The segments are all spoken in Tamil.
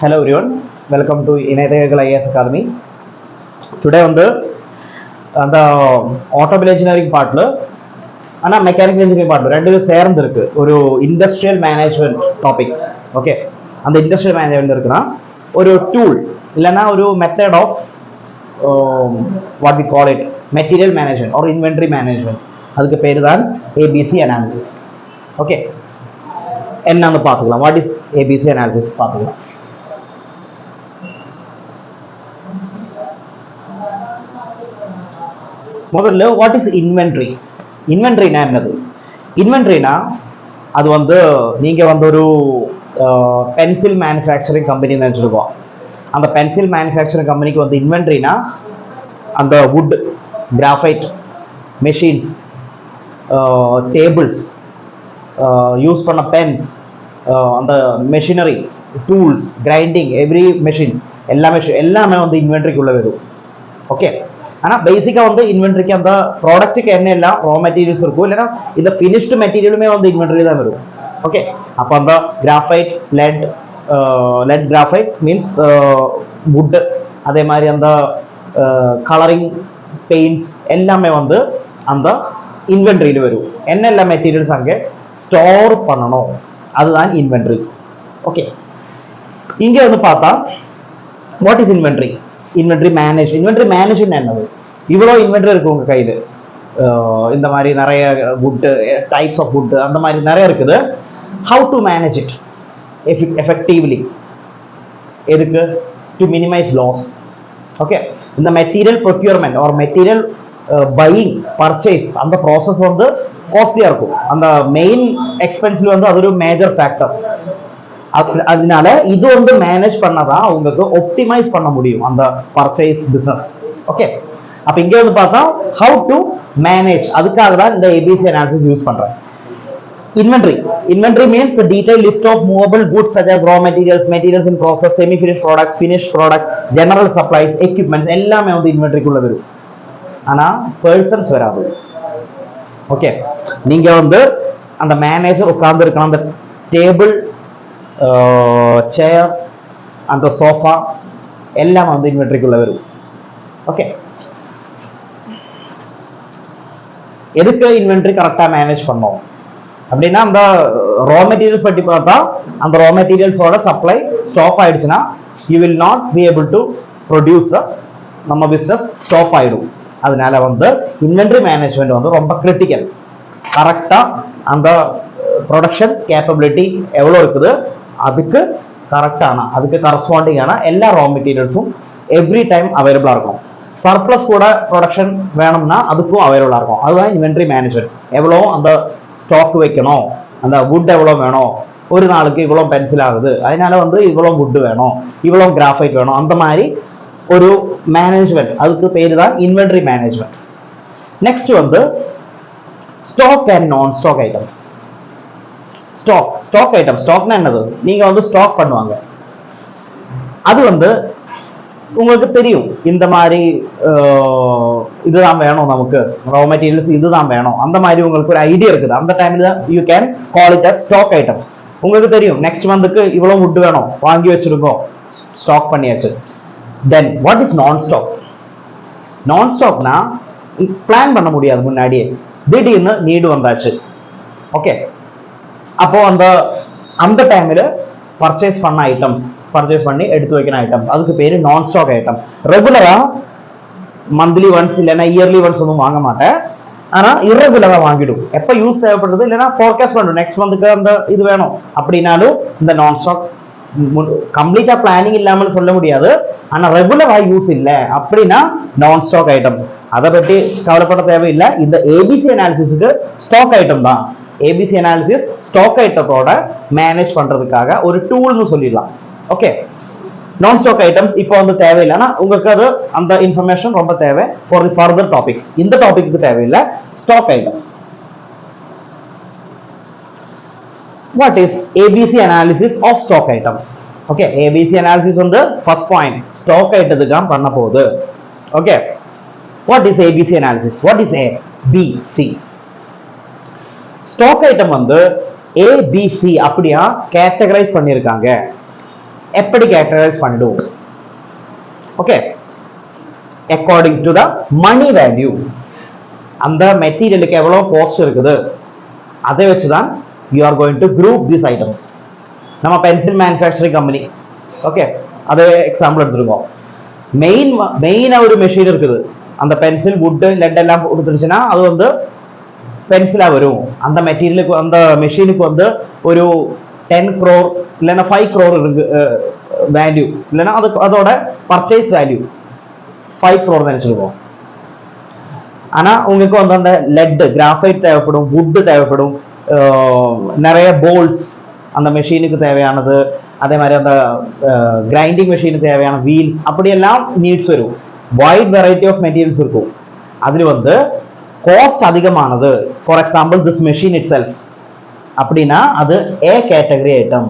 Hello everyone, welcome to Inayathagal IAS Academy. Today on the automobile engineering part and mechanical engineering part rendu சேர்ந்து இருக்கு ஒரு industrial management topic. Okay, அந்த industrial management இருக்குனா ஒரு tool இல்லனா ஒரு method of what we call it material management or inventory management. அதுக்கு பேரு தான் ABC analysis. Okay, என்னன்னு பார்த்துக்கலாம். What is ABC analysis பார்த்துக்கலாம். முதல்ல வாட் இஸ் இன்வென்ட்ரி? இன்வென்ட்ரினா என்னது? இன்வென்ட்ரினா அது வந்து நீங்கள் வந்து ஒரு பென்சில் மேனுஃபேக்சரிங் கம்பெனி நினச்சிருக்கோம். அந்த பென்சில் மேனுஃபேக்சரிங் கம்பெனிக்கு வந்து இன்வென்ட்ரினா அந்த would, graphite, machines, tables, use பண்ண பென்ஸ், அந்த machinery, tools, grinding, every machines எல்லாமே வந்து இன்வென்ட்ரிக்குள்ளே வரும். ஓகே, ஆனால் பேசிக்காக வந்து இன்வென்ட்ரிக்கு அந்த ப்ராடக்ட்டுக்கு என்ன எல்லாம் ரா மெட்டீரியல்ஸ் இருக்கும், இல்லைன்னா இந்த ஃபினிஷ்டு மெட்டீரியலுமே வந்து இன்வென்ட்ரி தான் வரும். ஓகே, அப்போ அந்த graphite, let graphite means wood, அதே மாதிரி அந்த கலரிங் பெயிண்ட்ஸ் எல்லாமே வந்து அந்த இன்வென்ட்ரியில் வரும். என்னெல்லாம் மெட்டீரியல்ஸ் அங்கே ஸ்டோர் பண்ணணும், அதுதான் இன்வென்ட்ரி. ஓகே, இங்கே வந்து பார்த்தா what is inventory? Inventory management என்னது? இவ்வளோ இன்வென்ட்ரி இருக்கு உங்கள் கையில், இந்த மாதிரி நிறைய வுட்டு, டைப்ஸ் ஆஃப் வுட்டு, அந்த மாதிரி நிறைய இருக்குது. How to manage it effectively? எதுக்கு? To minimise loss. ஓகே, இந்த material procurement or material buying, purchase, அந்த ப்ராசஸ் வந்து காஸ்ட்லியாக இருக்கும். அந்த மெயின் எக்ஸ்பென்சிவ் வந்து அது ஒரு மேஜர் ஃபேக்டர். அதனால இது வந்து மேனேஜ் பண்ணதான் உங்களுக்கு ஒப்டிமைஸ் பண்ண முடியும் அந்த பர்ச்சேஸ் பிசினஸ். ஓகே, அப்ப இங்க வந்து பார்த்தா ஹவு டு மேனேஜ், அதுக்காக தான் இந்த ஏபிசி அனாலிசிஸ் யூஸ் பண்றேன். Inventory means the detailed list of movable goods such as raw materials in process, semi finished products, finished products, general supplies, equipments எல்லாமே வந்து இன்வென்ட்ரிக்குள்ள வரும். ஆனா பர்சன்ஸ் வராது. ஓகே, நீங்க வந்து அந்த மேனேஜர் உட்கார்ந்து இருக்கணும், அந்த டேபிள், சேர், அந்த சோஃபா எல்லாம் வந்து இன்வென்ட்ரிக்குள்ள வரும். ஓகே, எதுக்கு இன்வென்ட்ரி கரெக்டாக மேனேஜ் பண்ணோம் அப்படின்னா, அந்த ரா மெட்டீரியல்ஸ் பற்றி பார்த்தா அந்த ரா மெட்டீரியல்ஸோட சப்ளை ஸ்டாப் ஆயிடுச்சுன்னா you will not be able to produce, நம்ம பிஸ்னஸ் ஸ்டாப் ஆயிடும். அதனால வந்து இன்வென்ட்ரி மேனேஜ்மெண்ட் வந்து ரொம்ப கிரிட்டிக்கல். கரெக்டாக அந்த ப்ரொடக்ஷன் கேப்பபிலிட்டி எவ்வளோ இருக்குது அதுக்கு கரெக்டான, அதுக்கு கரஸ்பாண்டிங்கான எல்லா ரா மெட்டீரியல்ஸும் எவ்ரி டைம் அவைலபிளாக இருக்கும். சர்ப்ளஸ் கூட ப்ரொடக்ஷன் வேணும்னா அதுக்கும் அவைலபிளாக இருக்கும். அதுதான் இன்வென்ட்ரி மேனேஜ்மெண்ட். எவ்வளோ அந்த ஸ்டாக் வைக்கணும், அந்த வுட் எவ்வளோ வேணும், ஒரு நாளுக்கு இவ்வளோ பென்சில் ஆகுது, அதனால வந்து இவ்வளோ வுட் வேணும், இவ்வளோ கிராஃபைட் வேணும், அந்த மாதிரி ஒரு மேனேஜ்மெண்ட், அதுக்கு பேர் தான் இன்வென்ட்ரி மேனேஜ்மெண்ட். நெக்ஸ்ட் வந்து ஸ்டாக் அண்ட் நான் ஸ்டாக் ஐட்டம்ஸ். ஸ்டாக் ஐட்டம், ஸ்டாக்னா என்னது? நீங்க வந்து ஸ்டாக் பண்ணுவாங்க, அது வந்து உங்களுக்கு தெரியும் இந்த மாதிரி இதுதான் வேணும், நமக்கு ரா மெட்டீரியல்ஸ் இதுதான் வேணும், அந்த மாதிரி உங்களுக்கு ஒரு ஐடியா இருக்குது. அந்த டைம்ல you can call it as stock items. உங்களுக்கு தெரியும் நெக்ஸ்ட் மந்த்துக்கு இவ்வளவு வுட் வேணும், வாங்கி வச்சிருக்கோம், ஸ்டாக் பண்ணியாச்சு. தென் வாட் இஸ் நான் ஸ்டாக்? நான் ஸ்டாக்னா பிளான் பண்ண முடியாது முன்னாடியே, திடீர்னு நீடு வந்தாச்சு. ஓகே, அப்போ அந்த டைம்ல பர்ச்சேஸ் பண்ண ஐட்டம்ஸ், பர்ச்சேஸ் பண்ணி எடுத்து வைக்கிற ஐட்டம்ஸ், அதுக்கு பேரு நான் ஸ்டாக் ஐட்டம்ஸ். ரெகுலரா மந்த்லி ஒன்ஸ் இல்லைன்னா இயர்லி ஒன்ஸ் ஒன்றும் வாங்க மாட்டேன், ஆனா இரெகுலரா வாங்கிடும். எப்ப யூஸ் தேவைப்படுறது இல்லைன்னா ஃபோர்காஸ்ட் பண்ணும், நெக்ஸ்ட் மந்த்துக்கு அந்த இது வேணும் அப்படின்னாலும் இந்த நான் ஸ்டாக் கம்ப்ளீட்டா பிளானிங் இல்லாமல் சொல்ல முடியாது. ஆனா ரெகுலரா யூஸ் இல்லை அப்படின்னா நான் ஸ்டாக் ஐட்டம்ஸ், அதை பற்றி கவலைப்பட தேவையில்லை. இந்த ஏபிசி அனாலிசிஸ்க்கு ஸ்டாக் ஐட்டம் தான். ஏபிசி அனாலிசிஸ் ஸ்டாக் ஐட்டத்தோட மேனேஜ் பண்றதுக்காக ஒரு டூல்னு சொல்லிடலாம். ஓகே, நான் ஸ்டாக் ஐட்டம்ஸ் இப்போ வந்து தேவையில்லை, ஆனால் உங்களுக்கு அது அந்த இன்ஃபர்மேஷன் ரொம்ப தேவை ஃபார் தி ஃபர்தர் டாபிக்ஸ். இந்த டாபிக்கு தேவையில்லை. Stock items. What is ABC analysis of stock items? Okay, ABC analysis வந்து ஃபர்ஸ்ட் பாயிண்ட் ஸ்டாக் ஐட்டத்துக்கு தான் பண்ண போகுது. Okay, what is ABC analysis? What is ABC? Stock item வந்து ஏபிசி அப்படியா கேட்டகரைஸ் பண்ணியிருக்காங்க. எப்படி கேட்டகரைஸ் பண்ணிடுவோம்? Okay, according to the money value. அந்த மெட்டீரியலுக்கு எவ்வளவு காஸ்ட் இருக்குது அதை வச்சு தான் you are going to group these items. நம்ம பென்சில் மேனுஃபேக்சரிங் கம்பெனி, ஓகே, அது எக்ஸாம்பிள் எடுத்துருக்கோம். மெயினா ஒரு மெஷின் இருக்குது. அந்த பென்சில் வுட் லெட் எல்லாம் கொடுத்துருச்சுன்னா அது வந்து பென்சிலா வரும். அந்த மெட்டீரியலுக்கு அந்த மெஷினுக்கு வந்து ஒரு 10 crore இல்லைன்னா 5 crore இருக்கு வேல்யூ, இல்லைன்னா அது அதோட பர்ச்சேஸ் வேல்யூ 5 crore நினைச்சிருக்கோம். ஆனா உங்களுக்கு வந்து அந்த லெட் கிராஃபைட் தேவைப்படும், வுட் தேவைப்படும், நிறைய போல்ஸ் அந்த மெஷினுக்கு தேவையானது, அதே மாதிரி அந்த கிரைண்டிங் மெஷினுக்கு தேவையான வீல்ஸ், அப்படியெல்லாம் நீட்ஸ் வரும். வைட் வெரைட்டி ஆஃப் மெட்டீரியல்ஸ் இருக்கும். அதில் வந்து காஸ்ட் அதிகமானது, for example this machine it self அப்படின்னா அது ஏ கேட்டகரி ஐட்டம்,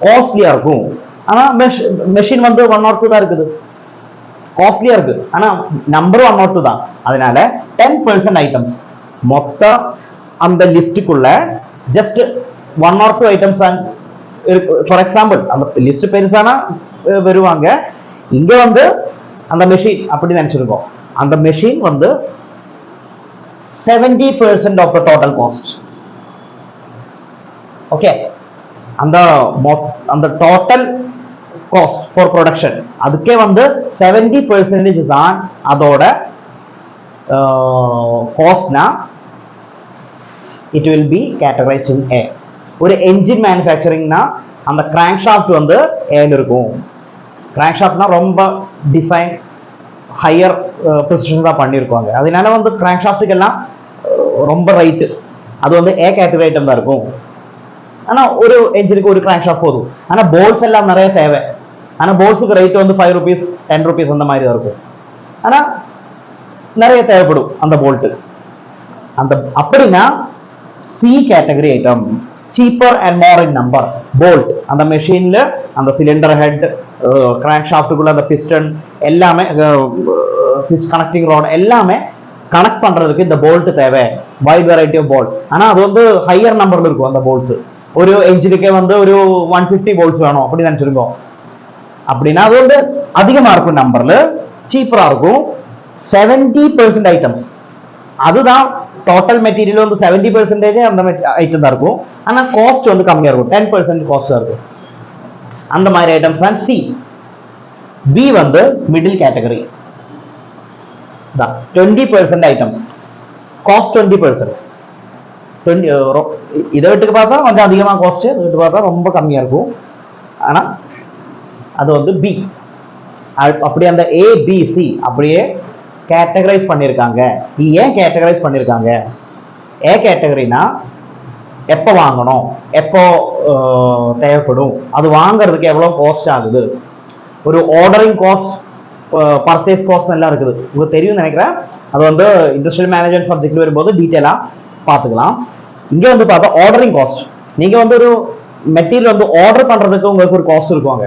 காஸ்ட்லியா இருக்கும். ஆனா மெஷின் வந்து 1 or 2 தான் இருக்குது, காஸ்ட்லியா இருக்கு. ஆனா நம்பர் 1 or 2 தான். அதனால 10% ஐட்டம்ஸ் மொத்த அந்த லிஸ்டுக்குள்ள just 1 or 2 items for example அந்த லிஸ்ட் பெருசானா வருவாங்க. இங்க வந்து அந்த மெஷின் அப்படி நினைச்சிருக்கோம். அந்த மெஷின் வந்து 70% of the total cost. Okay, அந்த டோட்டல் காஸ்ட் ஃபார் ப்ரொடக்ஷன் அதுக்கே வந்து 70% தான் அதோட காஸ்ட்னா it will be categorised in A. ஒரு என்ஜின் மேனுஃபேக்சரிங்னா அந்த கிராங்க் ஷாஃப்ட் வந்து ஏல இருக்கும். கிராங்க் ஷாஃப்ட்னா ரொம்ப டிசைன் ஹையர் ப்ரிசிஷன் தான் பண்ணியிருக்காங்க. அதனால வந்து கிராங்க் ஷாஃப்ட்டுக்கு எல்லாம் ரொம்ப ரைட்டு, அது வந்து ஏ கேட்டகரி ஐட்டம் தான் இருக்கும். ஆனால் ஒரு என்ஜினுக்கு ஒரு கிராங்க் ஷாஃப்ட் போதும். ஆனால் போல்ட்ஸ் எல்லாம் நிறைய தேவை. ஆனால் போல்ட்ஸுக்கு ரேட் வந்து 5 rupees 10 rupees அந்த மாதிரி தான் இருக்கும். ஆனால் நிறைய தேவைப்படும் அந்த போல்ட்டு. அந்த அப்படின்னா C category item, cheaper and more in number bolt. அந்த மெஷின்ல அந்த சிலிண்டர் ஹெட், கிராங்க் ஷாஃப்ட்டுக்குள்ள அந்த பிஸ்டன் எல்லாமே, கனெக்டிங் ராட் எல்லாமே கனெக்ட் பண்றதுக்கு இந்த போல்ட் தேவை. Wide variety of bolts. ஆனா அது வந்து ஹையர் நம்பர்ல இருக்கும். அந்த போல்ட்ஸ் ஒரு என்ஜினுக்கே வந்து ஒரு 150 போல்ட்ஸ் வேணும் அப்படி நினைச்சிருக்கோம். அப்படின்னா அது வந்து அதிகமா இருக்கும் நம்பர்ல, சீப்பரா இருக்கும். 70% ஐட்டம்ஸ் அதுதான் டோட்டல் மெட்டீரியல் வந்து 70% அந்த ஐட்டம் தான் இருக்கும். ஆனா காஸ்ட் வந்து கம்மியா இருக்கும், 10% காஸ்டா இருக்கும். அந்த மாதிரி ஐட்டம்ஸ் தான் சி. பி வந்து மிடில் கேட்டகரி தான். 20% ஐட்டம்ஸ், காஸ்ட் 20%. இதை விட்டுக்கு பார்த்தா கொஞ்சம் அதிகமா காஸ்ட், இதை விட்டு பார்த்தா ரொம்ப கம்மியா இருக்கும். ஆனா அது வந்து பி. அப்படி அந்த ஏ பி சி அப்படியே கேட்டகரைஸ் பண்ணியிருக்காங்க. ஏன் கேட்டகரைஸ் பண்ணியிருக்காங்க? ஏ கேட்டகரினா எப்போ வாங்கணும், எப்போ தேவைப்படும், அது வாங்குறதுக்கு எவ்வளோ காஸ்ட் ஆகுது, ஒரு ஆர்டரிங் காஸ்ட், பர்ச்சேஸ் காஸ்ட் எல்லாம் இருக்குது. உங்களுக்கு தெரியும் நினைக்கிறேன். அது வந்து இண்டஸ்ட்ரியல் மேனேஜ்மெண்ட் சப்ஜெக்ட் வரும்போது டீட்டெயிலாக பார்த்துக்கலாம். இங்கே வந்து பார்த்தா ஆர்டரிங் காஸ்ட். நீங்கள் வந்து ஒரு மெட்டீரியல் வந்து ஆர்டர் பண்ணுறதுக்கு உங்களுக்கு ஒரு காஸ்ட் இருக்குவாங்க.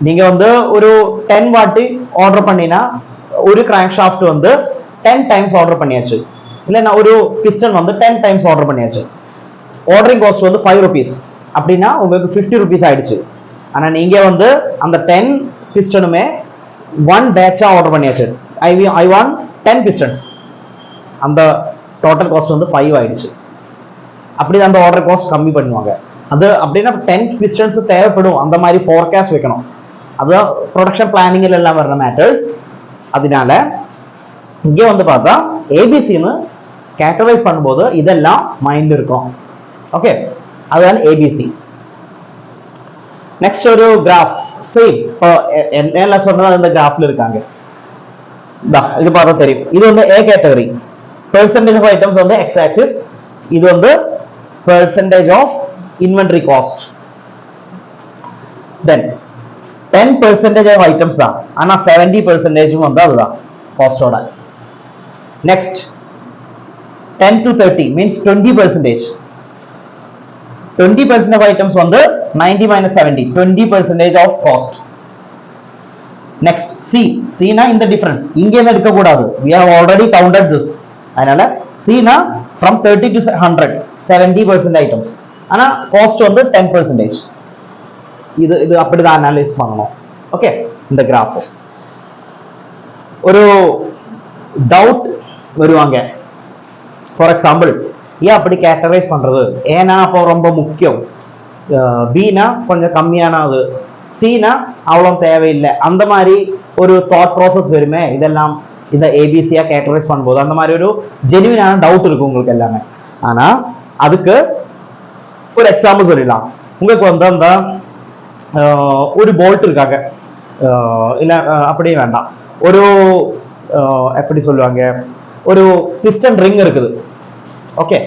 நீங்க வந்து ஒரு 10 வாட் ஆர்டர் பண்ணினா ஒரு கிராங்க் ஷாஃப்ட் வந்து 10 times ஆர்டர் பண்ணியாச்சு, இல்லைன்னா ஒரு பிஸ்டன் வந்து 10 times ஆர்டர் பண்ணியாச்சு. ஆர்டரிங் காஸ்ட் வந்து 5 rupees அப்படின்னா உங்களுக்கு 50 rupees ஆயிடுச்சு. ஆனா நீங்க வந்து அந்த 10 பிஸ்டனுமே 1 பேட்சா ஆர்டர் பண்ணியாச்சு. I want 10 pistons. அந்த டோட்டல் காஸ்ட் வந்து 5 ஆயிடுச்சு. அப்படி அந்த ஆர்டர் காஸ்ட் கம்மி பண்ணுவாங்க. அது அப்படின்னா 10 pistons தேவைப்படும். அந்த மாதிரி ஃபோர்காஸ்ட் வைக்கணும். அதுதான் ப்ரொடக்ஷன் பிளானிங்ல எல்லாம் வர்ற மேட்டர்ஸ். அதனால இங்கே வந்து பார்த்தா ஏபிசின்னு கேட்டகரைஸ் பண்ணும்போது இதெல்லாம் மைண்ட் இருக்கும். ஓகே, அதுதான் ஏபிசி. நெக்ஸ்ட் ஒரு கிராஃப். சரி, இப்போ என்ன சொன்னது இந்த கிராஃப்ல இருக்காங்க. இது பார்த்தா தெரியும். இது வந்து A category. Percentage of items வந்து எக்ஸ் ஆக்சிஸ். இது வந்து percentage of inventory cost. Then 10% of items தான். ஆனா 70% வந்து அதுதான் காஸ்டோட. Next 10 to 30 means 20%. 20% of items வந்து 90 minus 70, 20% of cost. Next C. சினா இந்த டிஃபரன்ஸ் இங்க இருந்து எடுக்க கூடாது. we have already counted this. அதனால சினா from 30 to 100 70% ஐட்டம்ஸ். ஆனா காஸ்ட் வந்து 10%. இது அப்படிதான் அனலைஸ் பண்ணணும். ஓகே, இந்த கிராஃப் ஒரு டவுட் வருவாங்க. ஃபார் எக்ஸாம்பிள், ஏன் அப்படி கேட்டகரைஸ் பண்றது, ஏன்னா அப்போ ரொம்ப முக்கியம், பினா கொஞ்சம் கம்மியானது, சினா அவ்வளோ தேவையில்லை, அந்த மாதிரி ஒரு தாட் ப்ராசஸ் வருமே. இதெல்லாம் இந்த ஏபிசியா கேட்டகரைஸ் பண்ணும்போது அந்த மாதிரி ஒரு ஜெனுவினான டவுட் இருக்கும் உங்களுக்கு எல்லாமே. ஆனா அதுக்கு ஒரு எக்ஸாம்பிள் சொல்லிடலாம். உங்களுக்கு வந்து அந்த ஒரு போல்ட் இருக்காங்க, இல்ல அப்படியே வேண்டாம், ஒரு எப்படி சொல்லுவாங்க, ஒரு பிஸ்டன் ரிங் இருக்குது. ஓகே,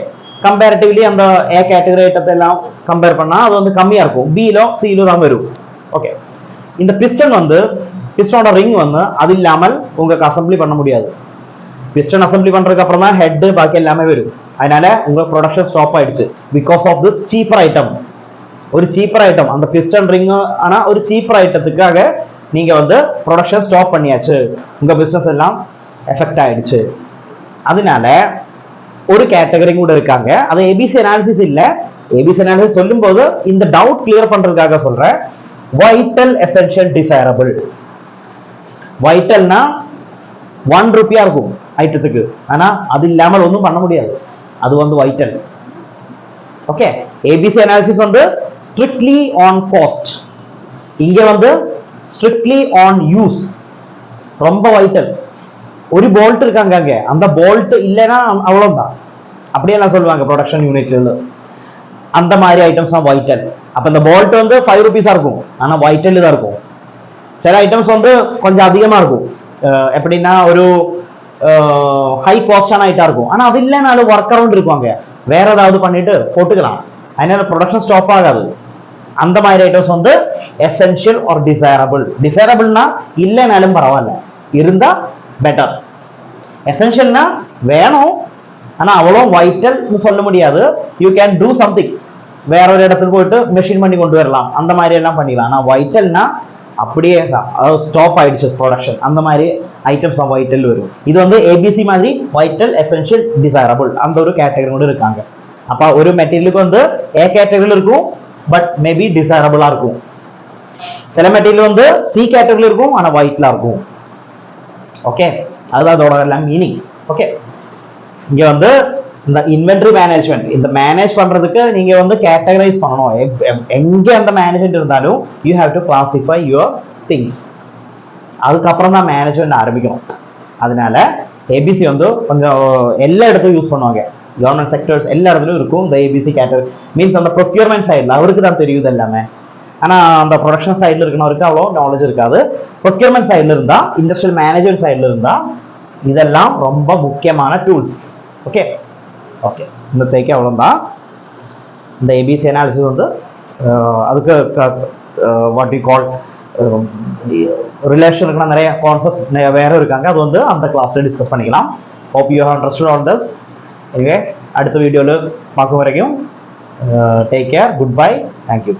கம்பேரிட்டிவ்லி அந்த ஏ கேட்டகரி ஐட்டத்தை எல்லாம் கம்பேர் பண்ணா அது வந்து கம்மியா இருக்கும், பிலோ சிலோ தான் வரும். ஓகே, இந்த பிஸ்டன் வந்து பிஸ்டனோட ரிங் வந்து அது இல்லாமல் உங்களுக்கு அசம்பிளி பண்ண முடியாது. பிஸ்டன் அசம்பிளி பண்றதுக்கு அப்புறம் தான் ஹெட் பாக்கி எல்லாமே வரும். அதனால உங்க ப்ரொடக்ஷன் ஸ்டாப் ஆயிடுச்சு because of this cheaper item. ஒரு சீப்பர் ஐட்டம் அந்த பிஸ்டன் ரிங், ஆனா ஒரு சீப்பர் ஐட்டத்துக்காக நீங்க வந்து ப்ரொடக்ஷன் ஸ்டாப் பண்ணியாச்சு, உங்க பிசினஸ் எல்லாம் எஃபெக்ட் ஆயிடுச்சு. அதனால ஒரு கேட்டகரி கூட இருக்காங்க, அது ஏபிசி அனாலிசிஸ் இல்ல. ஏபிசி அனாலிசிஸ் சொல்லும் போது இந்த டவுட் கிளியர் பண்றதுக்காக சொல்றேன். Vital, essential, desirable. வைட்டல்னா 1 ரூபியா இருக்கும் ஐட்டத்துக்கு, ஆனா அது இல்லாமல் ஒன்றும் பண்ண முடியாது, அது வந்து வைட்டல். ஓகே, ஏபிசி அனாலிசிஸ் வந்து ஸ்ட்ரிக்ட்லி ஆன் காஸ்ட், இங்க வந்து ஸ்ட்ரிக்ட்லி ஆன் யூஸ். ரொம்ப வைட்டல். ஒரு போல்ட் இருக்காங்க அங்க, அந்த போல்ட் இல்லைன்னா அவ்வளவுதான், அப்படியெல்லாம் சொல்லுவாங்க ப்ரொடக்ஷன் யூனிட்ல. அந்த மாதிரி ஐட்டம்ஸ் தான் வைட்டல். அப்ப இந்த போல்ட் வந்து 5 ரூபீஸா இருக்கும், ஆனா வைட்டல் தான் இருக்கும். சில ஐட்டம்ஸ் வந்து கொஞ்சம் அதிகமா இருக்கும், எப்படின்னா ஒரு ஹை காஸ்டான ஐட்டா இருக்கும், ஆனா அது இல்லைனாலும் ஒர்க் அரவுண்ட் இருக்குவாங்க, வேற ஏதாவது பண்ணிட்டு போட்டுக்கலாம், அதனால ப்ரொடக்ஷன் ஸ்டாப் ஆகாது. அந்த மாதிரி ஐட்டம்ஸ் வந்து எசென்ஷியல் ஆர் டிசைரபிள். டிசைரபிள்னா இல்லைனாலும் பரவாயில்ல, இருந்தா பெட்டர். எசென்ஷியல்னா வேணும், ஆனா அவ்வளோ வைட்டல் சொல்ல முடியாது. யூ கேன் டூ சம்திங், வேற ஒரு இடத்துக்கு போயிட்டு மெஷின் பண்ணி கொண்டு வரலாம், அந்த மாதிரி எல்லாம் பண்ணிக்கலாம். ஆனா வைட்டல்னா அப்படியே ஸ்டாப் ஆயிடுச்சு ப்ரொடக்ஷன், அந்த மாதிரி ஐட்டம்ஸ் வைட்டல் வரும். இது வந்து ஏபிசி மாதிரி வைட்டல், எசென்ஷியல், டிசைரபிள் அந்த ஒரு கேட்டகரி கூட இருக்காங்க. அப்ப ஒரு மெட்டீரியலுக்கு வந்து ஏ கேட்டகரியில் இருக்கும், பட் மேபி டிசைரபிளா இருக்கும். சில மெட்டீரியல் வந்து சி கேட்டகரியில் இருக்கும், ஆனா ஒயிட்ல இருக்கும். ஓகே, அதுதான் அதோட எல்லாம் மீனிங். ஓகே, இங்க வந்து இந்த இன்வென்டரி மேனேஜ்மெண்ட், இந்த மேனேஜ் பண்றதுக்கு நீங்க வந்து கேட்டகரைஸ் பண்ணணும். எங்க அந்த மேனேஜ்மெண்ட் இருந்தாலும் you have to classify your things, அதுக்கப்புறம் தான் மேனேஜ்மெண்ட் ஆரம்பிக்கணும். அதனால ஏபிசி வந்து கொஞ்சம் எல்லா இடத்துலையும் யூஸ் பண்ணுவாங்க, கவர்மெண்ட் செக்டர்ஸ் எல்லா இடத்துலையும் இருக்கும் இந்த ஏபிசி கேட்டகரி. மீன்ஸ் அந்த ப்ரொக்யூர்மெண்ட் சைடில் அவருக்கு தான் தெரியுது எல்லாமே, ஆனா அந்த ப்ரொடக்ஷன் சைடில் இருக்கிறவருக்கு அவ்வளோ நாலேஜ் இருக்காது. ப்ரொக்யூர்மெண்ட் சைடில் இருந்தா, இண்டஸ்ட்ரியல் மேனேஜ்மெண்ட் சைடில் இருந்தா இதெல்லாம் ரொம்ப முக்கியமான டூல்ஸ். ஓகே ஓகே, இந்த தேய்க்கு அவ்வளோதான். இந்த ஏபிசி அனாலிசிஸ் வந்து அதுக்கு வாட் யூ கால் ரிலேஷன் இருக்குன்னா நிறைய கான்செப்ட்ஸ் வேற இருக்காங்க, அது வந்து அந்த கிளாஸ்ல டிஸ்கஸ் பண்ணிக்கலாம். Hope you have understood on this. எனவே அடுத்த வீடியோவில் பார்க்கும் வரைக்கும் take care, good bye, thank you.